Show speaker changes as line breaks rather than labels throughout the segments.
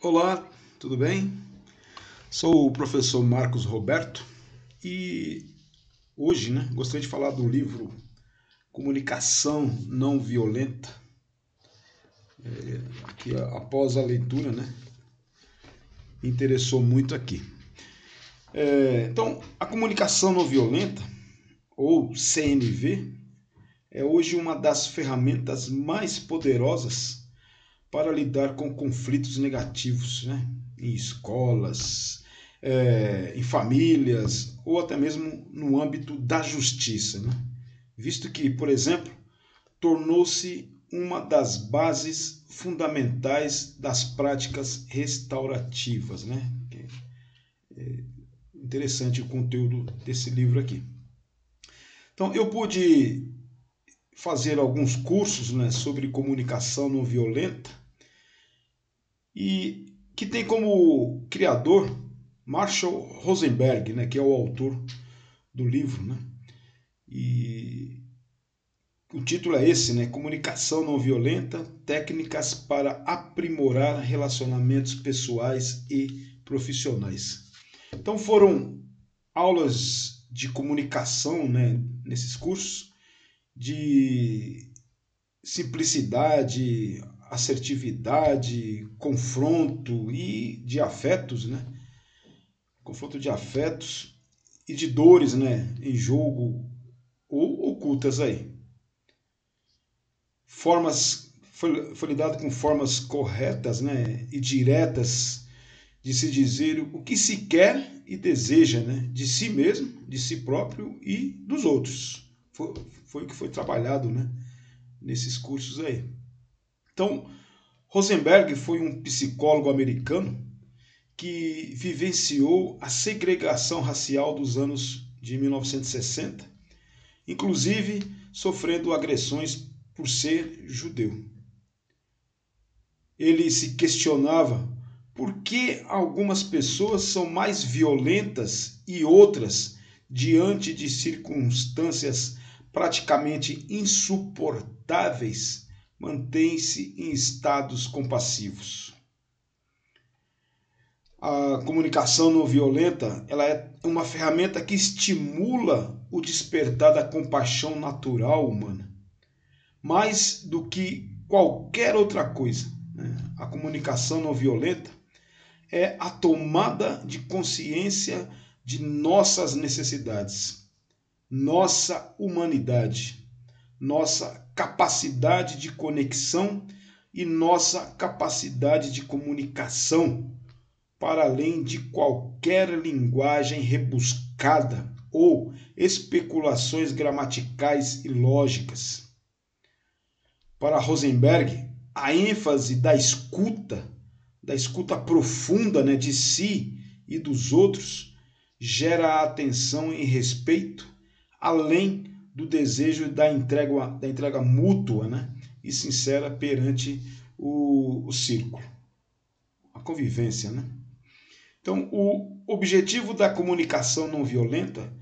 Olá, tudo bem? Sou o professor Marcos Roberto e hoje, gostaria de falar do livro Comunicação Não Violenta, que após a leitura, me interessou muito aqui. Então, a comunicação não violenta, ou CNV, é hoje uma das ferramentas mais poderosas para lidar com conflitos negativos, em escolas, em famílias ou até mesmo no âmbito da justiça, visto que, por exemplo, tornou-se uma das bases fundamentais das práticas restaurativas. Interessante o conteúdo desse livro aqui. Então, eu pude fazer alguns cursos, sobre comunicação não violenta e que tem como criador Marshall Rosenberg, que é o autor do livro, E o título é esse, Comunicação não violenta, técnicas para aprimorar relacionamentos pessoais e profissionais. Então foram aulas de comunicação, nesses cursos, de simplicidade, assertividade, confronto e de afetos, confronto de afetos e de dores, em jogo ou ocultas aí. Foi lidado com formas corretas, e diretas de se dizer o que se quer e deseja, de si mesmo, de si próprio e dos outros. Foi o que foi trabalhado, nesses cursos aí. Então, Rosenberg foi um psicólogo americano que vivenciou a segregação racial dos anos de 1960, inclusive sofrendo agressões por ser judeu. Ele se questionava por que algumas pessoas são mais violentas e outras, diante de circunstâncias praticamente insuportáveis, mantêm-se em estados compassivos. A comunicação não violenta, ela é uma ferramenta que estimula o despertar da compaixão natural humana, mais do que qualquer outra coisa. A comunicação não violenta é a tomada de consciência de nossas necessidades, nossa humanidade, nossa capacidade de conexão e nossa capacidade de comunicação, para além de qualquer linguagem rebuscada ou especulações gramaticais e lógicas. Para Rosenberg, a ênfase da escuta profunda, de si e dos outros, gera atenção e respeito, além do desejo da entrega mútua, e sincera perante o círculo, a convivência. Então, o objetivo da comunicação não violenta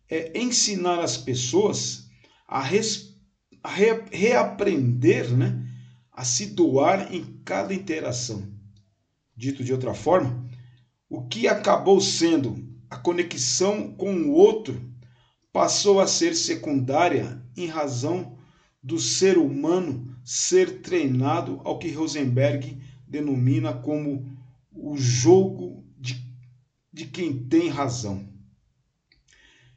é ensinar as pessoas a reaprender, a se doar em cada interação. Dito de outra forma, o que acabou sendo a conexão com o outro passou a ser secundária em razão do ser humano ser treinado ao que Rosenberg denomina como o jogo de quem tem razão.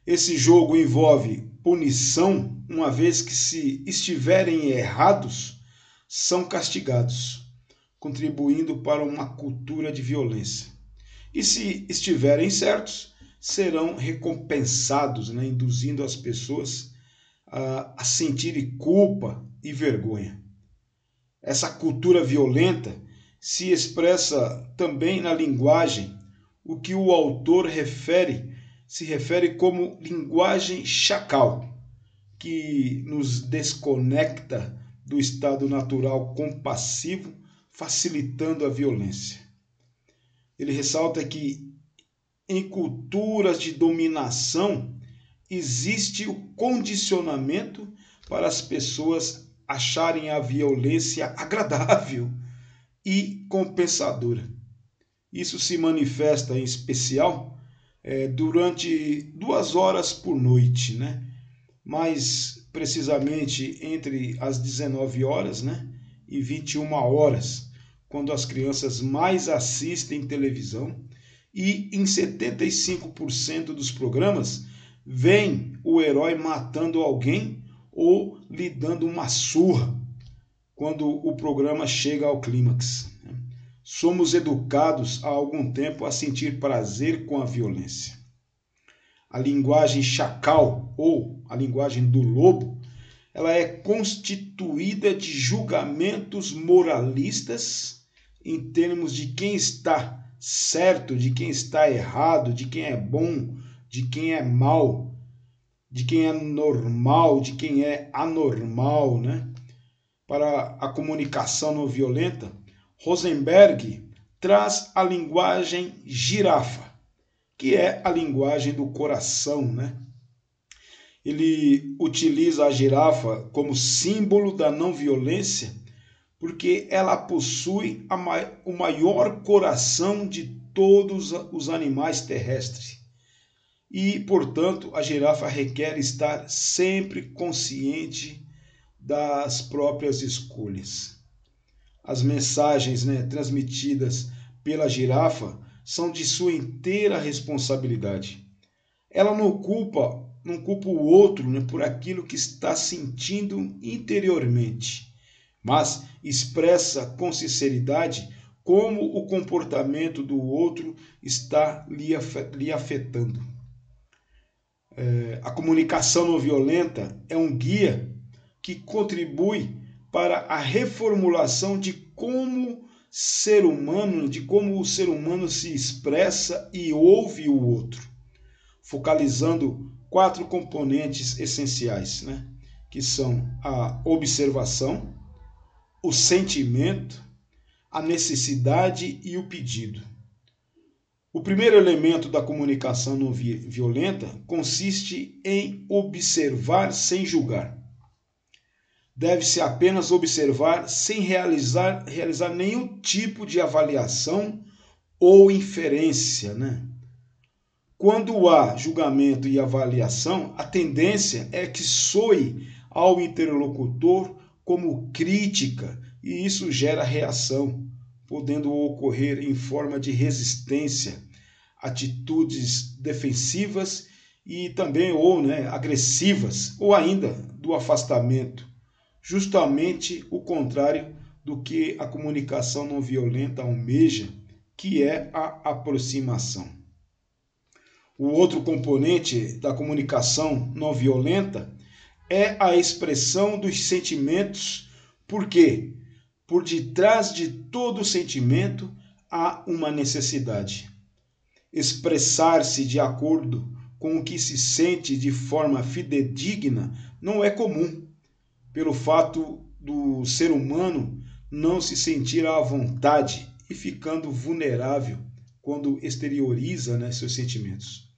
Esse jogo envolve punição, uma vez que, se estiverem errados, são castigados, contribuindo para uma cultura de violência. E se estiverem certos, serão recompensados, induzindo as pessoas a sentirem culpa e vergonha. Essa cultura violenta se expressa também na linguagem, o que o autor se refere como linguagem chacal, que nos desconecta do estado natural compassivo, facilitando a violência. Ele ressalta que em culturas de dominação existe o condicionamento para as pessoas acharem a violência agradável e compensadora. Isso se manifesta em especial durante 2 horas por noite, né? Mais precisamente entre as 19 horas, né, e 21 horas, quando as crianças mais assistem televisão, e em 75% dos programas vem o herói matando alguém ou lhe dando uma surra quando o programa chega ao clímax. Somos educados há algum tempo a sentir prazer com a violência. A linguagem chacal ou a linguagem do lobo, ela é constituída de julgamentos moralistas em termos de quem está certo, de quem está errado, de quem é bom, de quem é mal, de quem é normal, de quem é anormal, né? Para a comunicação não violenta, Rosenberg traz a linguagem girafa, que é a linguagem do coração, né? Ele utiliza a girafa como símbolo da não violência, porque ela possui o maior coração de todos os animais terrestres. E, portanto, a girafa requer estar sempre consciente das próprias escolhas. As mensagens, né, transmitidas pela girafa são de sua inteira responsabilidade. Ela não culpa o outro, né, por aquilo que está sentindo interiormente, mas expressa com sinceridade como o comportamento do outro está lhe afetando. A comunicação não violenta é um guia que contribui para a reformulação de como o ser humano se expressa e ouve o outro, focalizando 4 componentes essenciais, né? Que são a observação, o sentimento, a necessidade e o pedido. O primeiro elemento da comunicação não violenta consiste em observar sem julgar. Deve-se apenas observar sem realizar nenhum tipo de avaliação ou inferência, né? Quando há julgamento e avaliação, a tendência é que soe ao interlocutor como crítica e isso gera reação, podendo ocorrer em forma de resistência, atitudes defensivas e também agressivas, ou ainda do afastamento, justamente o contrário do que a comunicação não violenta almeja, que é a aproximação. O outro componente da comunicação não violenta é a expressão dos sentimentos, porque por detrás de todo sentimento há uma necessidade. Expressar-se de acordo com o que se sente de forma fidedigna não é comum, pelo fato do ser humano não se sentir à vontade e ficando vulnerável quando exterioriza, né, seus sentimentos.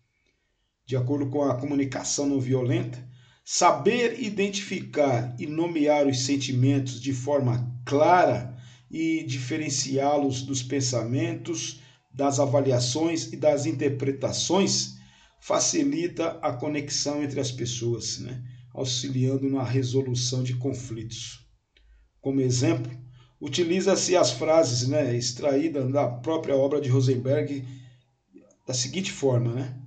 De acordo com a comunicação não violenta, saber identificar e nomear os sentimentos de forma clara e diferenciá-los dos pensamentos, das avaliações e das interpretações facilita a conexão entre as pessoas, né? Auxiliando na resolução de conflitos. Como exemplo, utiliza-se as frases, né, extraídas da própria obra de Rosenberg da seguinte forma, né?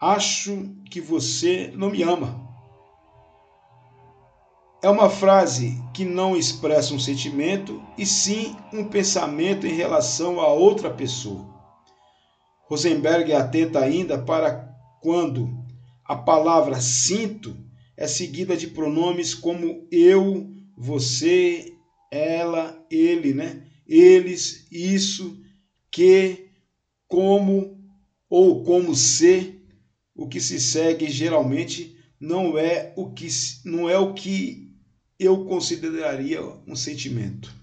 Acho que você não me ama. É uma frase que não expressa um sentimento, e sim um pensamento em relação a outra pessoa. Rosenberg atenta ainda para quando a palavra sinto é seguida de pronomes como eu, você, ela, ele, né? Eles, isso, que, como ou como se. O que se segue geralmente não é o que eu consideraria um sentimento.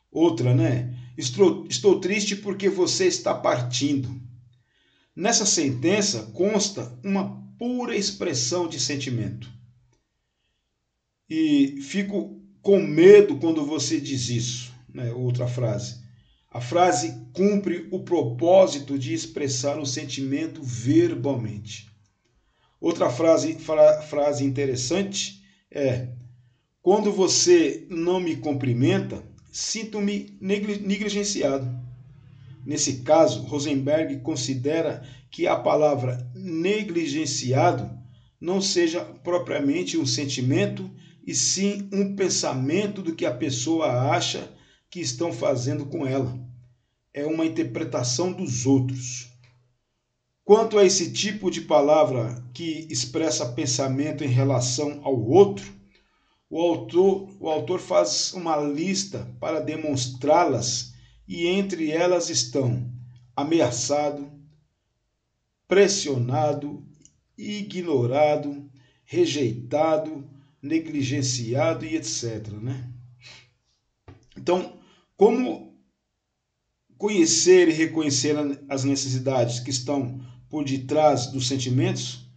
Outra, né? Estou triste porque você está partindo. Nessa sentença consta uma pura expressão de sentimento. E fico com medo quando você diz isso, né? Outra frase. A frase cumpre o propósito de expressar o sentimento verbalmente. Outra frase interessante é: quando você não me cumprimenta, sinto-me negligenciado. Nesse caso, Rosenberg considera que a palavra negligenciado não seja propriamente um sentimento, e sim um pensamento do que a pessoa acha que estão fazendo com ela. É uma interpretação dos outros. Quanto a esse tipo de palavra que expressa pensamento em relação ao outro, o autor faz uma lista para demonstrá-las, e entre elas estão ameaçado, pressionado, ignorado, rejeitado, negligenciado e etc. Né? Então, como conhecer e reconhecer as necessidades que estão por detrás dos sentimentos,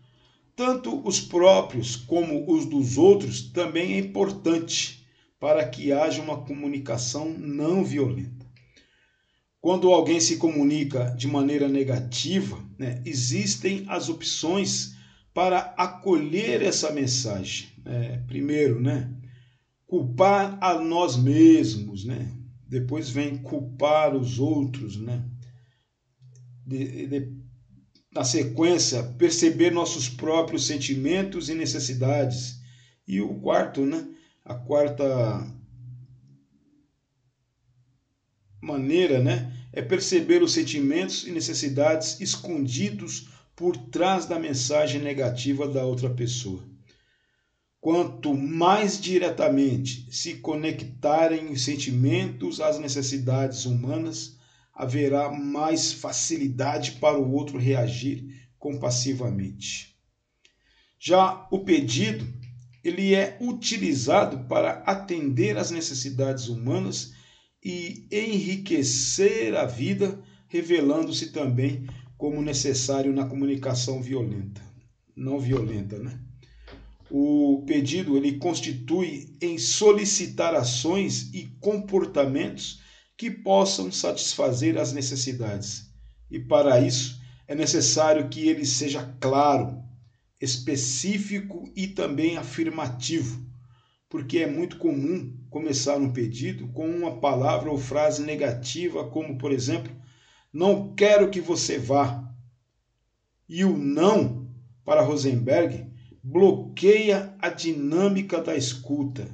tanto os próprios como os dos outros, também é importante para que haja uma comunicação não violenta. Quando alguém se comunica de maneira negativa, né, existem as opções para acolher essa mensagem. Primeiro, né, culpar a nós mesmos, né? Depois vem culpar os outros, né? Na sequência, perceber nossos próprios sentimentos e necessidades. E o quarto, né? A quarta maneira, né? É perceber os sentimentos e necessidades escondidos por trás da mensagem negativa da outra pessoa. Quanto mais diretamente se conectarem os sentimentos às necessidades humanas, haverá mais facilidade para o outro reagir compassivamente. Já o pedido, ele é utilizado para atender às necessidades humanas e enriquecer a vida, revelando-se também como necessário na comunicação não violenta, né? O pedido ele constitui em solicitar ações e comportamentos que possam satisfazer as necessidades. E para isso é necessário que ele seja claro, específico e também afirmativo, porque é muito comum começar um pedido com uma palavra ou frase negativa, como, por exemplo, não quero que você vá. E o não, para Rosenberg, bloqueia a dinâmica da escuta,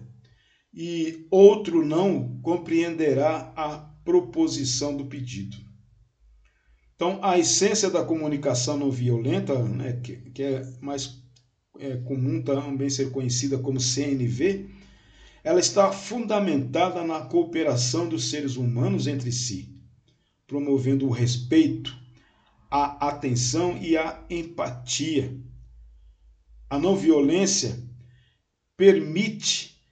e outro não compreenderá a proposição do pedido. Então, a essência da comunicação não violenta, né, que é mais comum também ser conhecida como CNV, ela está fundamentada na cooperação dos seres humanos entre si, promovendo o respeito, a atenção e a empatia. A não violência permite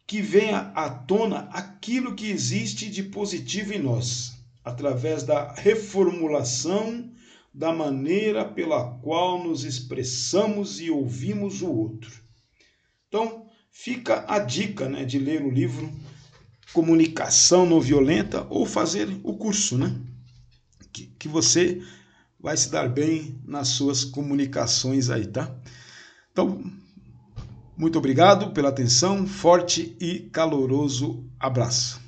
que venha à tona aquilo que existe de positivo em nós, através da reformulação da maneira pela qual nos expressamos e ouvimos o outro. Então, fica a dica, né, de ler o livro Comunicação Não Violenta ou fazer o curso, né? Que você vai se dar bem nas suas comunicações aí, tá? Então, muito obrigado pela atenção, forte e caloroso abraço.